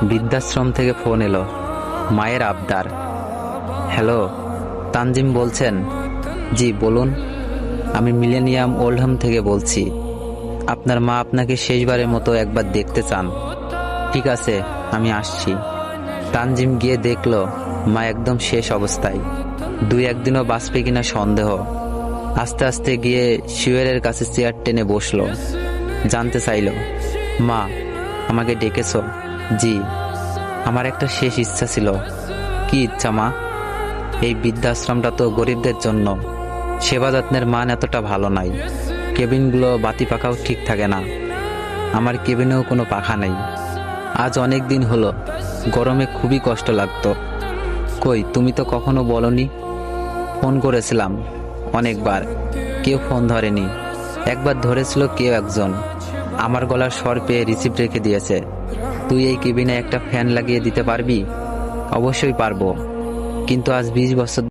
বৃদ্ধাশ্রম থেকে ফোন এলো। মায়ের আবদার। হ্যালো, তানজিম বলছেন? জি বলুন। আমি মিলেনিয়াম ওল্ডহাম থেকে বলছি। আপনার মা আপনাকে শেষবারের মতো একবার দেখতে চান। ঠিক আছে, আমি আসছি। তানজিম গিয়ে দেখলো মা একদম শেষ অবস্থায়। 2-1 দিনও বাঁচবে কিনা সন্দেহ। আস্তে আস্তে গিয়ে শিওরের কাছে চেয়ার টেনে বসলো। জানতে চাইলো, মা আমাকে ডেকেছো? জি, আমার একটা শেষ ইচ্ছা ছিল। কি ইচ্ছা মা? এই বৃদ্ধাশ্রমটা তো গরিবদের জন্য। সেবা যত্নের মান এতটা ভালো নাই। কেবিনগুলো বাতি পাখাও ঠিক থাকে না। আমার কেবিনেও কোনো পাখা নেই। আজ অনেক দিন হলো, গরমে খুবই কষ্ট লাগতো। কই, তুমি তো কখনো বলনি। ফোন করেছিলাম অনেকবার, কেউ ফোন ধরেনি। একবার ধরেছিল কেউ একজন, আমার গলার স্বর পেয়ে রিসিভ রেখে দিয়েছে। তুই এই কেবিনে একটা ফ্যান লাগিয়ে দিতে পারবি? অবশ্যই পারবো, কিন্তু আজ 20 বছর